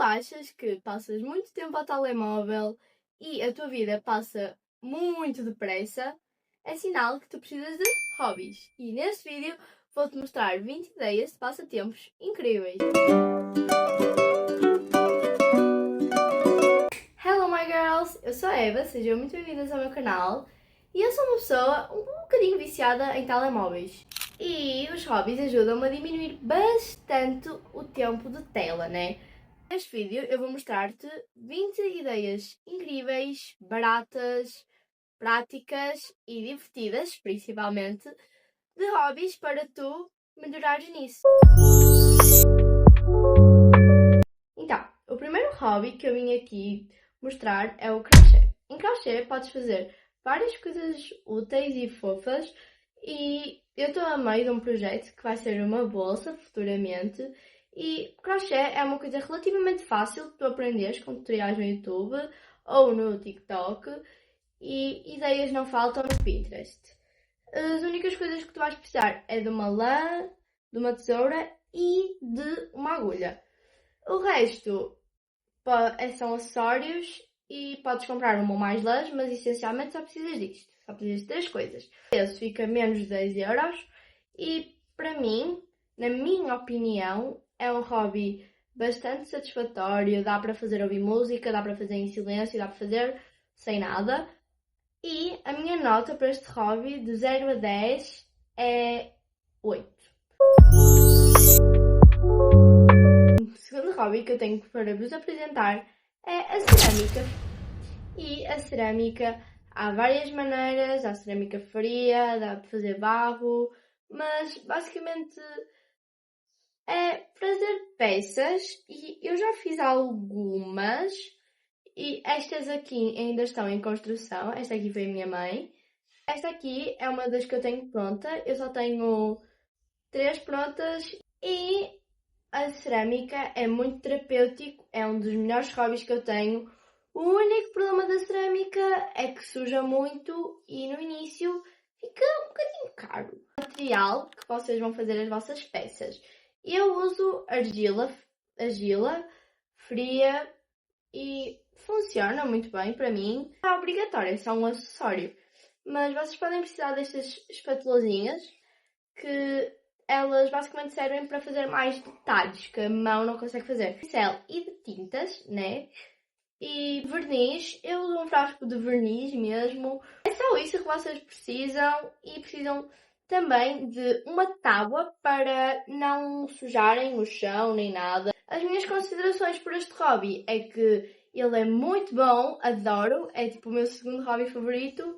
achas que passas muito tempo ao telemóvel e a tua vida passa muito depressa, é sinal que tu precisas de hobbies. E neste vídeo vou-te mostrar 20 ideias de passatempos incríveis. Hello my girls! Eu sou a Eva, sejam muito bem-vindas ao meu canal. E eu sou uma pessoa um bocadinho viciada em telemóveis. E os hobbies ajudam-me a diminuir bastante o tempo de tela, né? Neste vídeo eu vou mostrar-te 20 ideias incríveis, baratas, práticas e divertidas, principalmente, de hobbies para tu melhorares nisso. Então, o primeiro hobby que eu vim aqui mostrar é o crochê. Em crochê podes fazer várias coisas úteis e fofas e eu estou a meio de um projeto que vai ser uma bolsa futuramente. E crochê é uma coisa relativamente fácil de tu aprenderes com tutoriais no YouTube ou no TikTok e ideias não faltam no Pinterest. As únicas coisas que tu vais precisar é de uma lã, de uma tesoura e de uma agulha. O resto são acessórios e podes comprar uma ou mais lãs, mas essencialmente só precisas disto. Só precisas de 3 coisas. Esse fica menos de 10€ e para mim, na minha opinião, é um hobby bastante satisfatório. Dá para fazer ouvir música, dá para fazer em silêncio, dá para fazer sem nada. E a minha nota para este hobby de 0 a 10 é 8. O segundo hobby que eu tenho para vos apresentar é a cerâmica. E a cerâmica há várias maneiras, há cerâmica fria, dá para fazer barro, mas basicamente é fazer peças e eu já fiz algumas e estas aqui ainda estão em construção. Esta aqui foi a minha mãe. Esta aqui é uma das que eu tenho pronta, eu só tenho 3 prontas e a cerâmica é muito terapêutico, é um dos melhores hobbies que eu tenho. O único problema da cerâmica é que suja muito e no início fica um bocadinho caro. O material que vocês vão fazer as vossas peças. Eu uso argila fria e funciona muito bem para mim. Não é obrigatório, é só um acessório. Mas vocês podem precisar destas espatulazinhas que elas basicamente servem para fazer mais detalhes que a mão não consegue fazer. Pincel e de tintas, né? E verniz, eu uso um frasco de verniz mesmo. É só isso que vocês precisam e precisam também de uma tábua para não sujarem o chão nem nada. As minhas considerações por este hobby é que ele é muito bom, adoro, é tipo o meu segundo hobby favorito,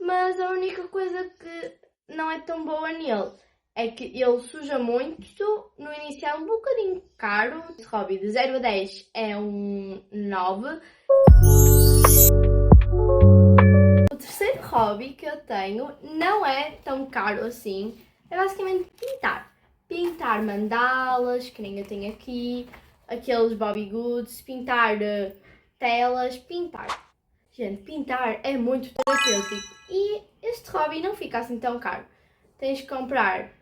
mas a única coisa que não é tão boa nele é que ele suja muito. No início é um bocadinho caro. Esse hobby de 0 a 10 é um 9. O terceiro hobby que eu tenho não é tão caro assim. É basicamente pintar. Pintar mandalas, que nem eu tenho aqui. Aqueles Bobby Goods. Pintar telas. Pintar. Gente, pintar é muito terapêutico. E este hobby não fica assim tão caro. Tens que comprar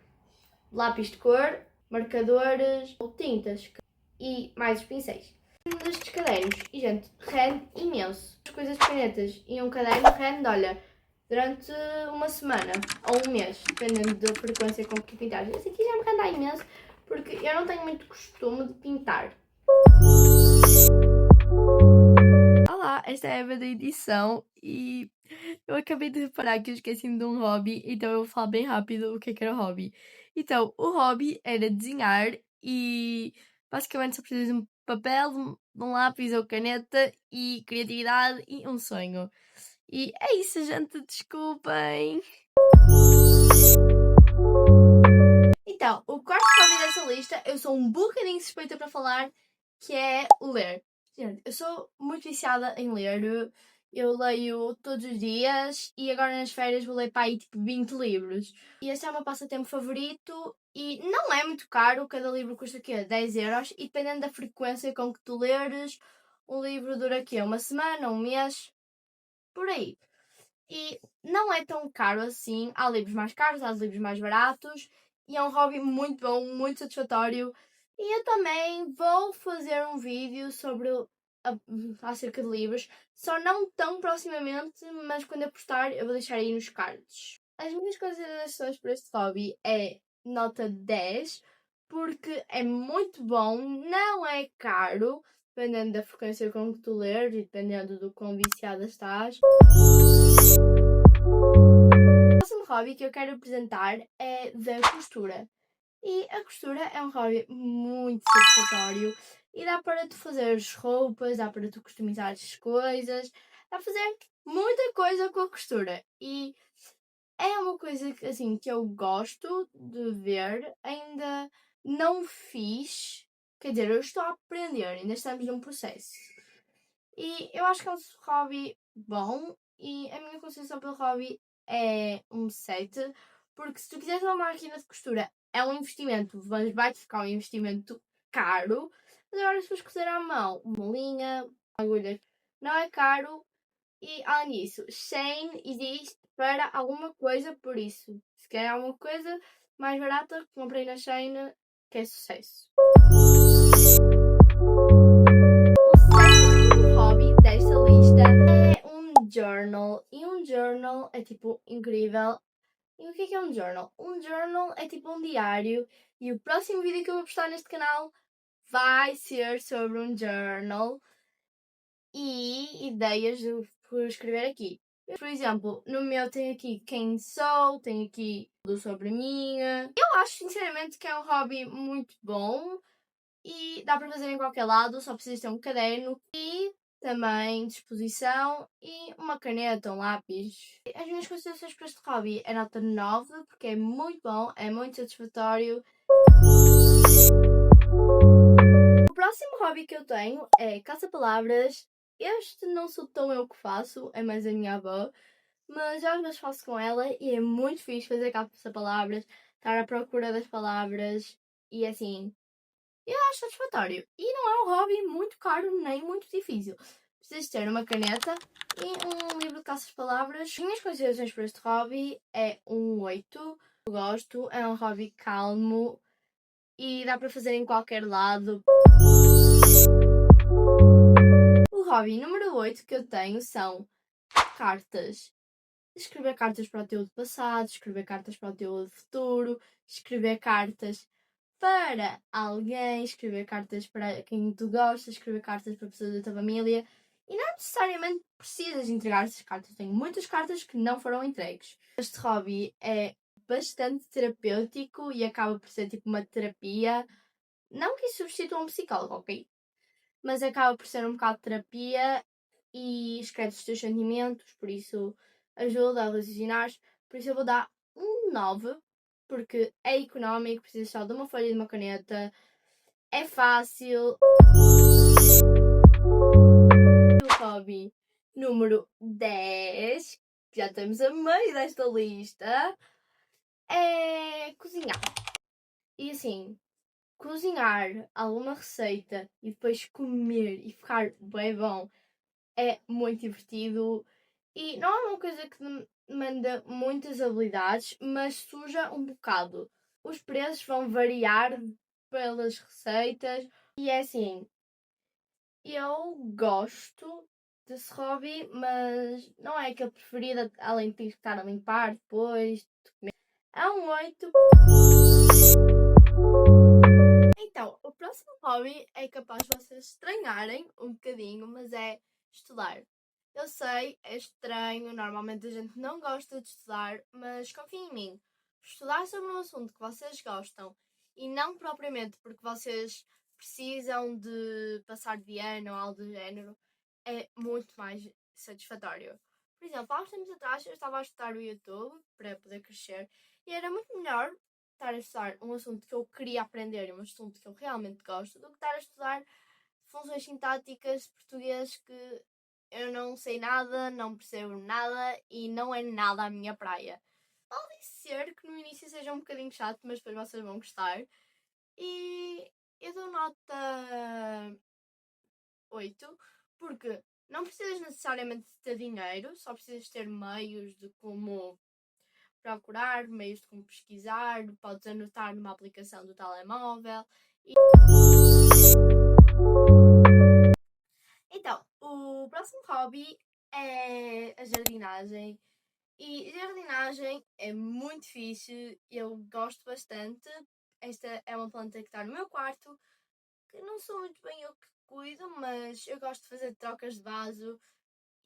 lápis de cor, marcadores ou tintas e mais os pincéis. Destes cadernos, e gente, rende imenso. As coisas pequenetas e um caderno rende, olha, durante uma semana ou um mês, dependendo da frequência com que pintares. Esse aqui já me rende imenso porque eu não tenho muito costume de pintar. Olá, esta é a Eva da edição e eu acabei de reparar que eu esqueci-me de um hobby, então eu vou falar bem rápido o que era o hobby. Então, o hobby era desenhar e basicamente só precisas de um papel, de um lápis ou caneta e criatividade e um sonho. E é isso, gente, desculpem. Então, o quarto hobby dessa lista, eu sou um bocadinho suspeita para falar, que é o ler. Gente, eu sou muito viciada em ler. Eu leio todos os dias e agora nas férias vou ler para aí tipo 20 livros. E este é o meu passatempo favorito e não é muito caro, cada livro custa quê? 10€ e dependendo da frequência com que tu leres, um livro dura quê? Uma semana, um mês, por aí. E não é tão caro assim, há livros mais caros, há livros mais baratos e é um hobby muito bom, muito satisfatório E eu também vou fazer um vídeo sobre acerca de livros, só não tão proximamente, mas quando eu postar eu vou deixar aí nos cards. As minhas considerações para este hobby é nota 10, porque é muito bom, não é caro, dependendo da frequência com que tu leres e dependendo do quão viciada estás. O próximo hobby que eu quero apresentar é da costura. E a costura é um hobby muito satisfatório e dá para tu fazer roupas, dá para tu customizar as coisas, dá para fazer muita coisa com a costura. E é uma coisa que, assim, que eu gosto de ver, ainda não fiz, quer dizer, eu estou a aprender, ainda estamos num processo. E eu acho que é um hobby bom e a minha concepção pelo hobby é um 7, porque se tu quiseres uma máquina de costura é um investimento, mas vai-te ficar um investimento caro. Mas agora se fores cozer à mão, uma linha, agulhas, não é caro e além disso, Shein existe para alguma coisa, por isso, se quer alguma coisa mais barata, comprei na Shein, que é sucesso. O sétimo hobby desta lista é um journal. E um journal é tipo incrível. E o que é um journal? Um journal é tipo um diário. E o próximo vídeo que eu vou postar neste canal vai ser sobre um journal e ideias por escrever aqui. Por exemplo, no meu tem aqui quem sou, tem aqui tudo sobre mim. Eu acho sinceramente que é um hobby muito bom e dá para fazer em qualquer lado, só precisas ter um caderno e também disposição e uma caneta, um lápis. As minhas considerações para este hobby é nota 9, porque é muito bom, é muito satisfatório. O próximo hobby que eu tenho é caça-palavras. Este não sou tão eu que faço, é mais a minha avó, mas eu às vezes faço com ela e é muito fixe fazer caça-palavras, estar à procura das palavras e assim, eu acho satisfatório. E não é um hobby muito caro nem muito difícil. Precisas ter uma caneta e um livro de caças-palavras. As minhas considerações para este hobby é um 8. Eu gosto, é um hobby calmo e dá para fazer em qualquer lado. O hobby número 8 que eu tenho são cartas. Escrever cartas para o teu passado, escrever cartas para o teu futuro, escrever cartas para alguém, escrever cartas para quem tu gostas, escrever cartas para pessoas da tua família. E não necessariamente precisas entregar essas cartas. Tenho muitas cartas que não foram entregues. Este hobby é bastante terapêutico e acaba por ser tipo uma terapia. Não que isso substitua um psicólogo, ok? Mas acaba por ser um bocado de terapia e escreves os teus sentimentos, por isso ajuda a raciocinar. Por isso eu vou dar um 9, porque é económico, precisas só de uma folha e de uma caneta, é fácil. O hobby número 10, que já estamos a meio desta lista, é cozinhar. E assim, cozinhar alguma receita e depois comer e ficar bem bom é muito divertido e não é uma coisa que demanda muitas habilidades, mas suja um bocado. Os preços vão variar pelas receitas e é assim, eu gosto desse hobby, mas não é aquele preferido, além de ter que estar a limpar depois de comer. É um 8. Então, o próximo hobby é capaz de vocês estranharem um bocadinho, mas é estudar. Eu sei, é estranho, normalmente a gente não gosta de estudar, mas confiem em mim. Estudar sobre um assunto que vocês gostam e não propriamente porque vocês precisam de passar de ano ou algo do género é muito mais satisfatório. Por exemplo, há uns tempos atrás eu estava a estudar o YouTube para poder crescer e era muito melhor estar a estudar um assunto que eu queria aprender, um assunto que eu realmente gosto, do que estar a estudar funções sintáticas de português que eu não sei nada, não percebo nada e não é nada a minha praia. Pode ser que no início seja um bocadinho chato, mas depois vocês vão gostar. E eu dou nota 8, porque não precisas necessariamente ter dinheiro, só precisas ter meios de como procurar, meios de como pesquisar, podes anotar numa aplicação do telemóvel Então, o próximo hobby é a jardinagem. E jardinagem é muito fixe, eu gosto bastante. Esta é uma planta que está no meu quarto, que não sou muito bem eu que cuido, mas eu gosto de fazer trocas de vaso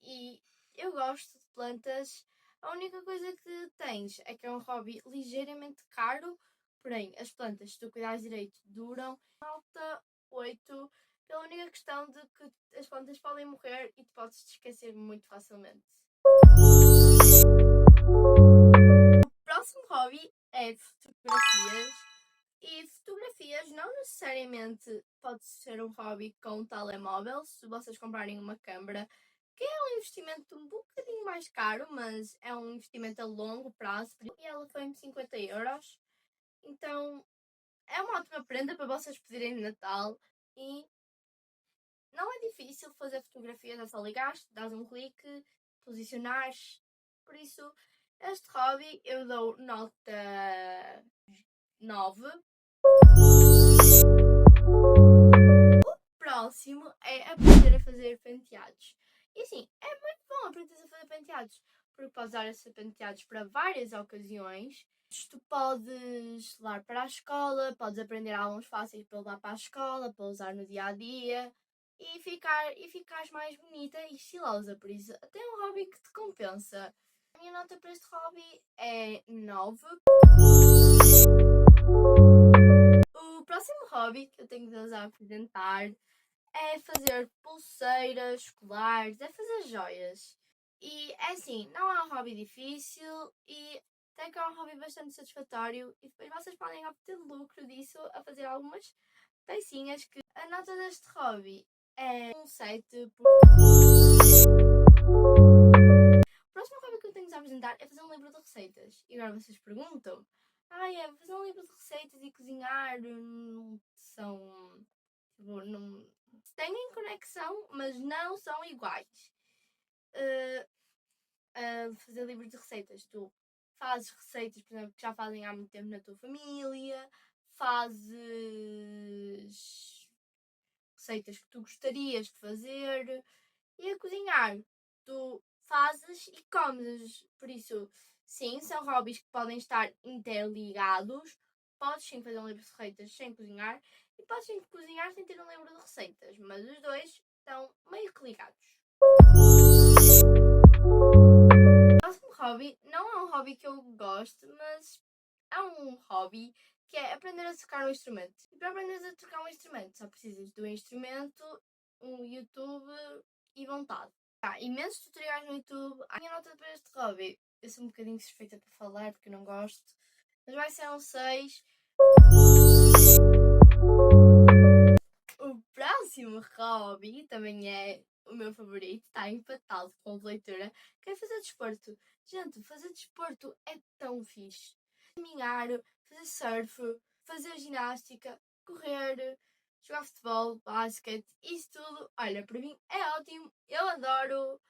e eu gosto de plantas. A única coisa que tens é que é um hobby ligeiramente caro, porém as plantas, se tu cuidares direito, duram. Falta 8, pela única questão de que as plantas podem morrer e tu podes te esquecer muito facilmente. O próximo hobby é fotografias. E fotografias não necessariamente pode ser um hobby com um telemóvel, se vocês comprarem uma câmera, que é um investimento um bocadinho mais caro, mas é um investimento a longo prazo. E ela foi-me 50€. Então é uma ótima prenda para vocês pedirem de Natal. E não é difícil fazer fotografias, é só ligares, dás um clique, posicionares. Por isso, este hobby eu dou nota 9. O próximo é aprender a fazer penteados. E assim, é muito bom aprender a fazer penteados, porque podes usar esses penteados para várias ocasiões. Tu podes levar para a escola, podes aprender alguns fáceis para levar para a escola, para usar no dia a dia e ficares mais bonita e estilosa. Por isso, até é um hobby que te compensa. A minha nota para este hobby é 9. O próximo hobby que eu tenho de usar a apresentar é fazer pulseiras, colares, é fazer joias. E é assim, não é um hobby difícil e até que é um hobby bastante satisfatório e depois vocês podem obter lucro disso a fazer algumas pecinhas que a nota deste hobby é um 7. O próximo hobby que eu tenho de apresentar é fazer um livro de receitas. E agora vocês perguntam, é fazer um livro de receitas e cozinhar são, tipo, não, têm conexão, mas não são iguais. Fazer livros de receitas. Tu fazes receitas, por exemplo, que já fazem há muito tempo na tua família, fazes receitas que tu gostarias de fazer e a cozinhar. Tu fazes e comes. Por isso, sim, são hobbies que podem estar interligados. Podes sim fazer um livro de receitas sem cozinhar e podes sim cozinhar sem ter um livro de receitas, mas os dois estão meio que ligados. O próximo hobby não é um hobby que eu gosto, mas é um hobby que é aprender a tocar um instrumento. E para aprender a tocar um instrumento só precisas do instrumento, um YouTube e vontade. Há imensos tutoriais no YouTube. A minha nota para este hobby, eu sou um bocadinho suspeita para falar porque eu não gosto, mas vai ser um 6. O próximo hobby também é o meu favorito, está empatado com leitura, que é fazer desporto. Gente, fazer desporto é tão fixe. Caminhar, fazer surf, fazer ginástica, correr, jogar futebol, basquete, isso tudo, olha, para mim é ótimo, eu adoro.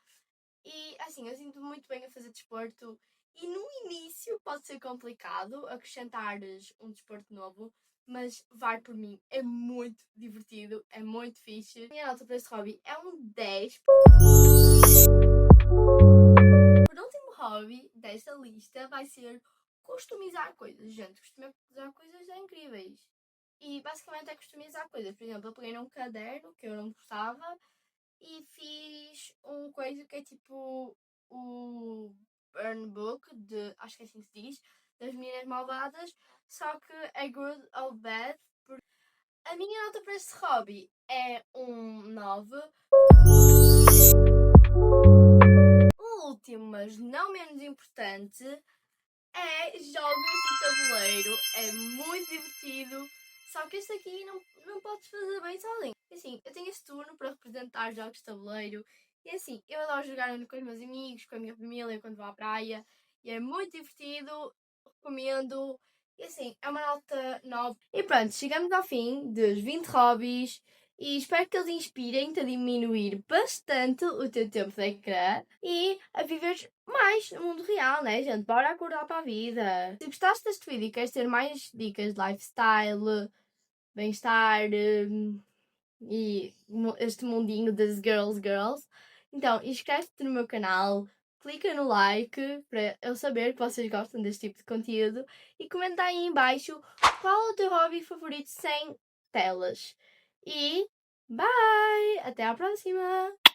E assim, eu sinto muito bem a fazer desporto. E no início pode ser complicado acrescentares um desporto novo, mas vai por mim, é muito divertido, é muito fixe. A minha nota para este hobby é um 10. Por último hobby desta lista vai ser customizar coisas. Gente, customizar coisas é incríveis. E basicamente é customizar coisas. Por exemplo, eu peguei num caderno que eu não gostava e fiz um coisa que é tipo o Burn Book, acho que é assim que se diz, das Meninas Malvadas, só que é good ou bad. A minha nota para este hobby é um 9. O último, mas não menos importante, é jogos de tabuleiro. É muito divertido, só que este aqui não podes fazer bem sozinho. Assim, eu tenho este turno para representar jogos de tabuleiro. E assim, eu adoro jogar com os meus amigos, com a minha família, quando vou à praia. E é muito divertido, recomendo. E assim, é uma nota 9. E pronto, chegamos ao fim dos 20 hobbies. E espero que eles inspirem-te a diminuir bastante o teu tempo de ecrã e a viver mais no mundo real, né, gente? Bora acordar para a vida. Se gostaste deste vídeo e queres ter mais dicas de lifestyle, bem-estar e este mundinho das girls. Então, inscreve-te no meu canal, clica no like para eu saber que vocês gostam deste tipo de conteúdo e comenta aí em baixo qual é o teu hobby favorito sem telas. E bye! Até à próxima!